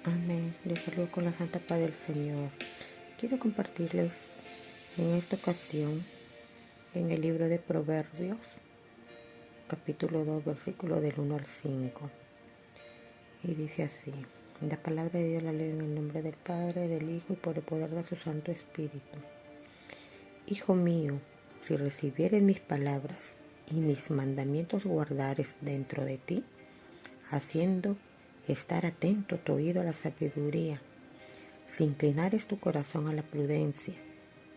Amén. Les saludo con la santa paz del Señor. Quiero compartirles en esta ocasión en el libro de Proverbios, capítulo 2, versículo del 1 al 5. Y dice así: la palabra de Dios la leo en el nombre del Padre, del Hijo y por el poder de su Santo Espíritu. Hijo mío, si recibieres mis palabras y mis mandamientos guardares dentro de ti, haciendo estar atento tu oído a la sabiduría, si inclinares tu corazón a la prudencia,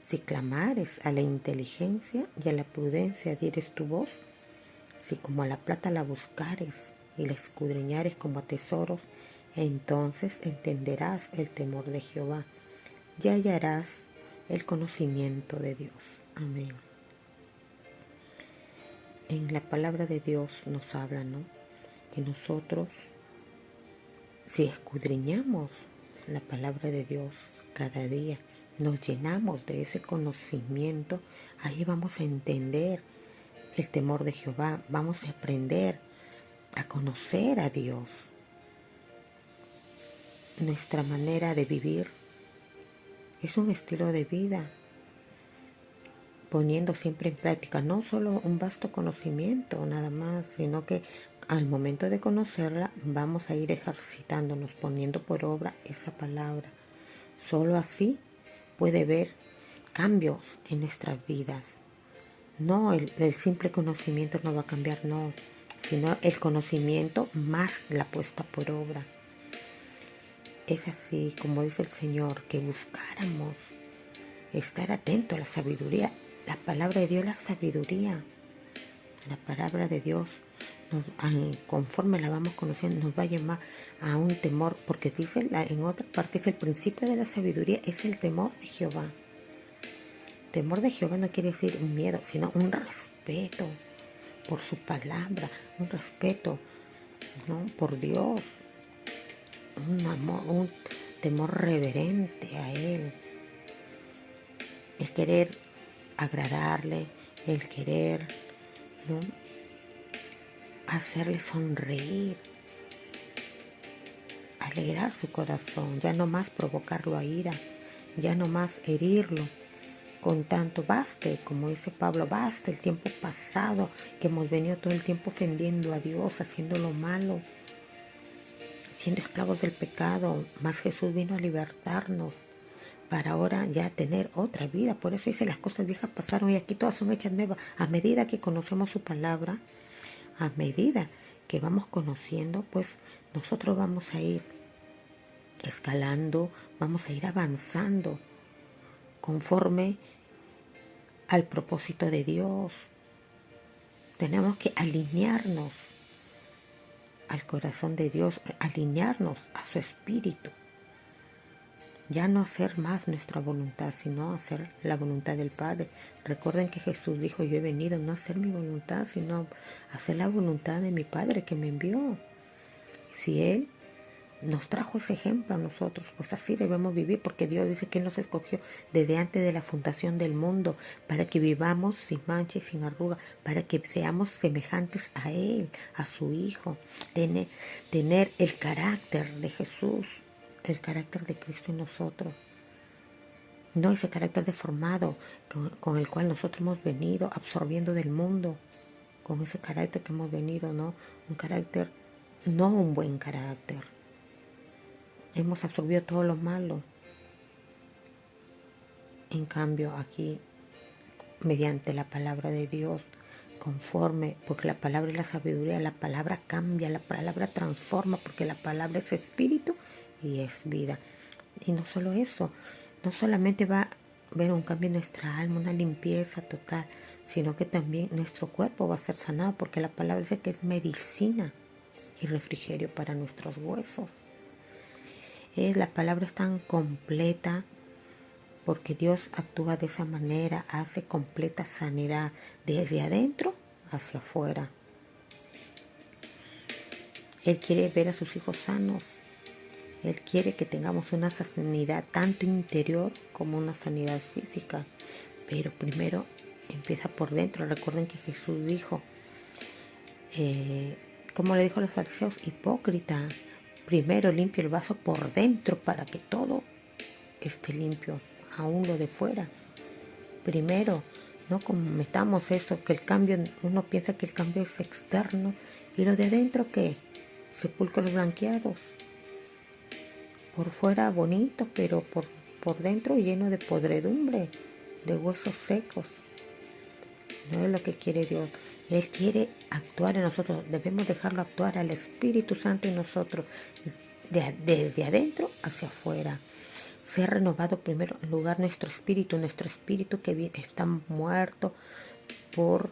si clamares a la inteligencia y a la prudencia dieres tu voz, si como a la plata la buscares y la escudriñares como a tesoros, entonces entenderás el temor de Jehová y hallarás el conocimiento de Dios. Amén. En la palabra de Dios nos habla, ¿no? Que nosotros, si escudriñamos la palabra de Dios cada día, nos llenamos de ese conocimiento, ahí vamos a entender el temor de Jehová, vamos a aprender a conocer a Dios. Nuestra manera de vivir es un estilo de vida, poniendo siempre en práctica no solo un vasto conocimiento nada más, sino que al momento de conocerla vamos a ir ejercitándonos, poniendo por obra esa palabra. Solo así puede haber cambios en nuestras vidas. No, el simple conocimiento no va a cambiar, no, sino el conocimiento más la puesta por obra. Es así como dice el Señor, que buscáramos estar atento a la sabiduría. La palabra de Dios es la sabiduría. La palabra de Dios, conforme la vamos conociendo, nos va a llamar a un temor, porque dice en otra parte, es el principio de la sabiduría, es el temor de Jehová. Temor de Jehová no quiere decir un miedo, sino un respeto por su palabra, un respeto, ¿no?, por Dios, un amor, un temor reverente a Él, el querer agradarle, el querer, ¿no?, hacerle sonreír, alegrar su corazón, ya no más provocarlo a ira, ya no más herirlo. Con tanto, baste, como dice Pablo, basta el tiempo pasado que hemos venido todo el tiempo ofendiendo a Dios, haciendo lo malo, siendo esclavos del pecado, mas Jesús vino a libertarnos para ahora ya tener otra vida. Por eso dice, las cosas viejas pasaron y aquí todas son hechas nuevas. A medida que conocemos su palabra, a medida que vamos conociendo, pues nosotros vamos a ir escalando, vamos a ir avanzando conforme al propósito de Dios. Tenemos que alinearnos al corazón de Dios, alinearnos a su espíritu. Ya no hacer más nuestra voluntad, sino hacer la voluntad del Padre. Recuerden que Jesús dijo, yo he venido no a hacer mi voluntad, sino a hacer la voluntad de mi Padre que me envió. Si Él nos trajo ese ejemplo a nosotros, pues así debemos vivir, porque Dios dice que Él nos escogió desde antes de la fundación del mundo, para que vivamos sin mancha y sin arruga, para que seamos semejantes a Él, a su Hijo, tener el carácter de Jesús, el carácter de Cristo en nosotros. No ese carácter deformado con el cual nosotros hemos venido absorbiendo del mundo, con ese carácter que hemos venido, ¿no? Un carácter, no un buen carácter. Hemos absorbido todo lo malo. En cambio, aquí, mediante la palabra de Dios, conforme, porque la palabra es la sabiduría, la palabra cambia, la palabra transforma, porque la palabra es espíritu y es vida. Y no solo eso, no solamente va a haber un cambio en nuestra alma, una limpieza total, sino que también nuestro cuerpo va a ser sanado, porque la palabra dice que es medicina y refrigerio para nuestros huesos. La palabra es tan completa porque Dios actúa de esa manera, hace completa sanidad desde adentro hacia afuera. Él quiere ver a sus hijos sanos. Él quiere que tengamos una sanidad tanto interior como una sanidad física. Pero primero empieza por dentro. Recuerden que Jesús dijo, como le dijo a los fariseos, hipócrita, Primero limpia el vaso por dentro para que todo esté limpio, aún lo de fuera. Primero, no cometamos eso, que el cambio, uno piensa que el cambio es externo y lo de dentro, ¿qué? Sepulcros blanqueados. Por fuera bonito, pero por dentro lleno de podredumbre, de huesos secos. No es lo que quiere Dios. Él quiere actuar en nosotros. Debemos dejarlo actuar al Espíritu Santo en nosotros, desde adentro hacia afuera. Ser renovado primero en lugar nuestro espíritu que está muerto por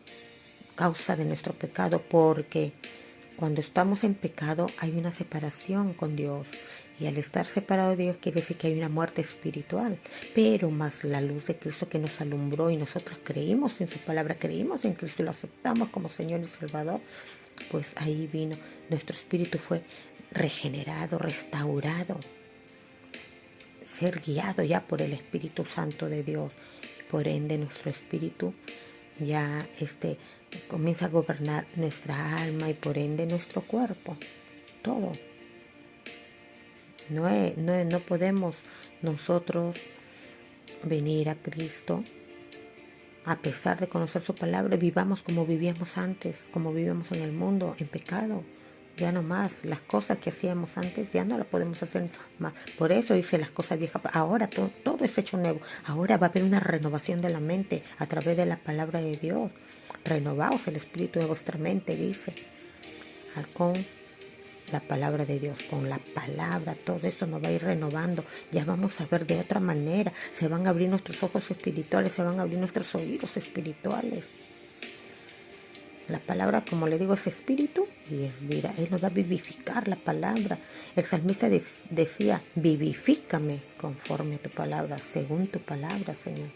causa de nuestro pecado, porque cuando estamos en pecado hay una separación con Dios. Y al estar separado de Dios quiere decir que hay una muerte espiritual. Pero más la luz de Cristo que nos alumbró y nosotros creímos en su palabra, creímos en Cristo y lo aceptamos como Señor y Salvador, pues ahí vino. Nuestro espíritu fue regenerado, restaurado. Ser guiado ya por el Espíritu Santo de Dios. Por ende nuestro espíritu ya comienza a gobernar nuestra alma y por ende nuestro cuerpo. Todo. No podemos nosotros venir a Cristo a pesar de conocer su palabra. Vivamos como vivíamos antes, como vivíamos en el mundo, en pecado. Ya no más, las cosas que hacíamos antes ya no las podemos hacer más. Por eso dice las cosas viejas. Ahora todo es hecho nuevo. Ahora va a haber una renovación de la mente a través de la palabra de Dios. Renovaos el espíritu de vuestra mente, dice. Con la palabra de Dios, con la palabra, todo eso nos va a ir renovando. Ya vamos a ver de otra manera. Se van a abrir nuestros ojos espirituales, se van a abrir nuestros oídos espirituales. La palabra, como le digo, es espíritu y es vida. Él nos va a vivificar la palabra. El salmista decía, vivifícame conforme a tu palabra, según tu palabra, Señor.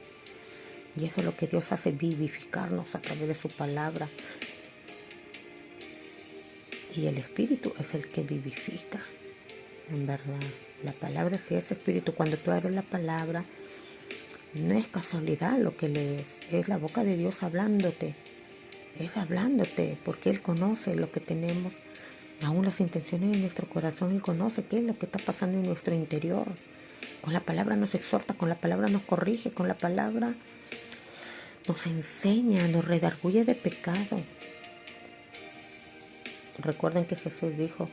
Y eso es lo que Dios hace, vivificarnos a través de su palabra. Y el espíritu es el que vivifica, en verdad. La palabra sí es espíritu. Cuando tú abres la palabra, no es casualidad lo que lees. Es la boca de Dios hablándote. Es hablándote, porque Él conoce lo que tenemos, aún las intenciones de nuestro corazón. Él conoce qué es lo que está pasando en nuestro interior. Con la palabra nos exhorta, con la palabra nos corrige, con la palabra nos enseña, nos redarguye de pecado. Recuerden que Jesús dijo,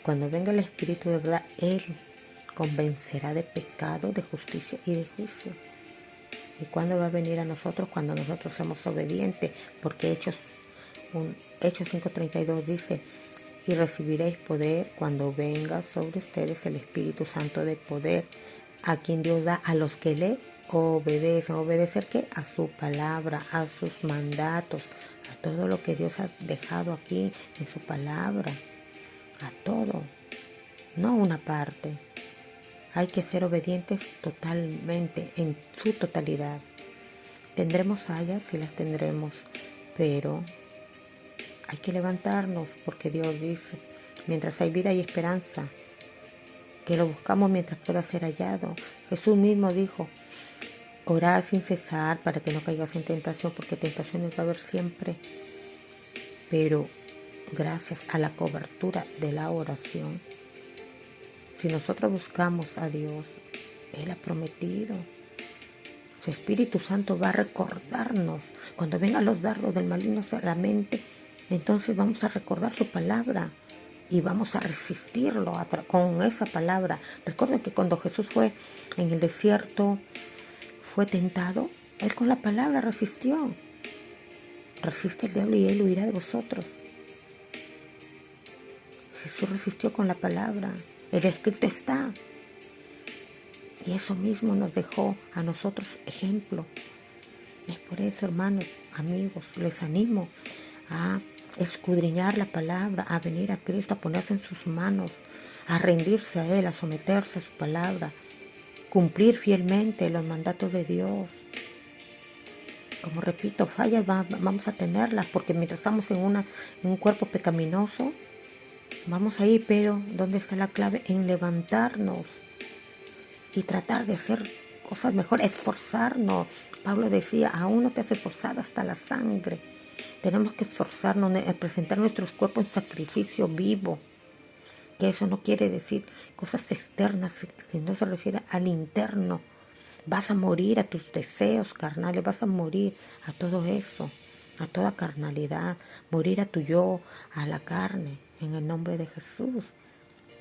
cuando venga el Espíritu de verdad, Él convencerá de pecado, de justicia y de juicio. ¿Y cuándo va a venir a nosotros? Cuando nosotros somos obedientes, porque Hechos 5:32 dice, y recibiréis poder cuando venga sobre ustedes el Espíritu Santo de poder, a quien Dios da a los que le obedecen. ¿Obedecer qué? A su palabra, a sus mandatos, a todo lo que Dios ha dejado aquí en su palabra, a todo, no una parte. Hay que ser obedientes totalmente, en su totalidad. Tendremos fallas, sí las tendremos, pero hay que levantarnos porque Dios dice, mientras hay vida y esperanza, que lo buscamos mientras pueda ser hallado. Jesús mismo dijo, orad sin cesar para que no caigas en tentación, porque tentaciones va a haber siempre, pero gracias a la cobertura de la oración, si nosotros buscamos a Dios, Él ha prometido. Su Espíritu Santo va a recordarnos. Cuando vengan los dardos del maligno a la mente, entonces vamos a recordar su palabra y vamos a resistirlo con esa palabra. Recuerden que cuando Jesús fue en el desierto, fue tentado, Él con la palabra resistió. Resiste el diablo y Él huirá de vosotros. Jesús resistió con la palabra. El escrito está. Y eso mismo nos dejó a nosotros ejemplo. Es por eso, hermanos, amigos, les animo a escudriñar la palabra, a venir a Cristo, a ponerse en sus manos, a rendirse a Él, a someterse a su palabra, cumplir fielmente los mandatos de Dios. Como repito, fallas vamos a tenerlas, porque mientras estamos en un cuerpo pecaminoso, vamos a ir, pero ¿dónde está la clave? En levantarnos y tratar de hacer cosas mejor, esforzarnos. Pablo decía, aún no te has esforzado hasta la sangre. Tenemos que esforzarnos en presentar nuestros cuerpos en sacrificio vivo, que eso no quiere decir cosas externas, sino se refiere al interno. Vas a morir a tus deseos carnales, vas a morir a todo eso, a toda carnalidad, morir a tu yo, a la carne, en el nombre de Jesús.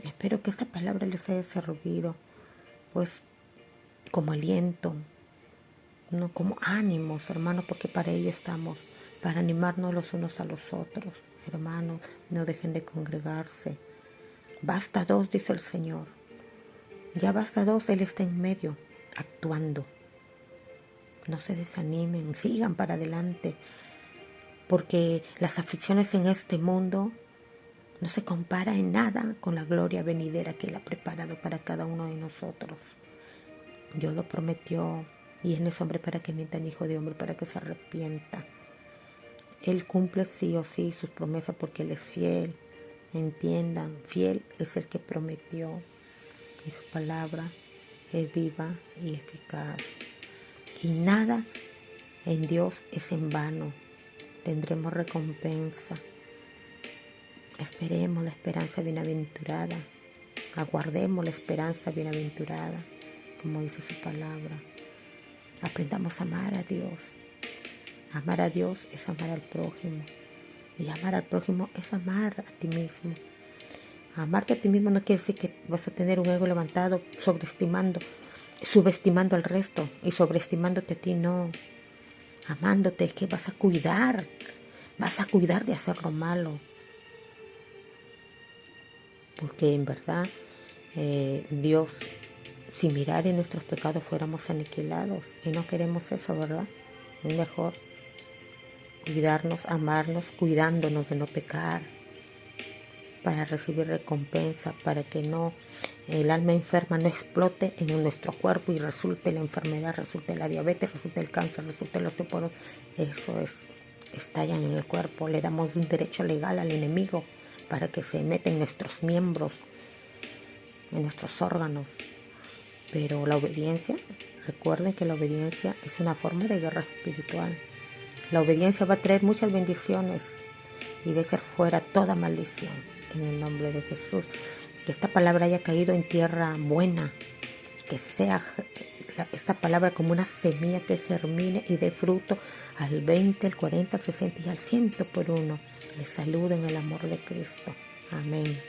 Espero que esta palabra les haya servido, pues, como aliento, no como ánimos, hermanos, porque para ello estamos, para animarnos los unos a los otros. Hermanos, no dejen de congregarse. Basta dos, dice el Señor. Ya basta dos, Él está en medio, actuando. No se desanimen, sigan para adelante, porque las aflicciones en este mundo no se compara en nada con la gloria venidera que Él ha preparado para cada uno de nosotros. Dios lo prometió, y Él no es hombre para que mienta, ni hijo de hombre para que se arrepienta. Él cumple sí o sí sus promesas porque Él es fiel. Entiendan, fiel es el que prometió, y su palabra es viva y eficaz. Y nada en Dios es en vano. Tendremos recompensa. Esperemos la esperanza bienaventurada. Aguardemos la esperanza bienaventurada, como dice su palabra. Aprendamos a amar a Dios. Amar a Dios es amar al prójimo. Y amar al prójimo es amar a ti mismo. Amarte a ti mismo no quiere decir que vas a tener un ego levantado, subestimando al resto y sobreestimándote a ti, no. Amándote es que vas a cuidar de hacer lo malo. Porque en verdad, Dios, si mirar en nuestros pecados fuéramos aniquilados, y no queremos eso, ¿verdad? Es mejor cuidarnos, amarnos, cuidándonos de no pecar, para recibir recompensa, para que no el alma enferma no explote en nuestro cuerpo y resulte la enfermedad, resulte la diabetes, resulte el cáncer, resulte los osteoporosis. Eso estallan en el cuerpo. Le damos un derecho legal al enemigo para que se meta en nuestros miembros, en nuestros órganos. Pero la obediencia, recuerden que la obediencia es una forma de guerra espiritual. La obediencia va a traer muchas bendiciones y va a echar fuera toda maldición en el nombre de Jesús. Que esta palabra haya caído en tierra buena, que sea esta palabra como una semilla que germine y dé fruto al 20, al 40, al 60 y al 100 por uno. Les saludo en el amor de Cristo. Amén.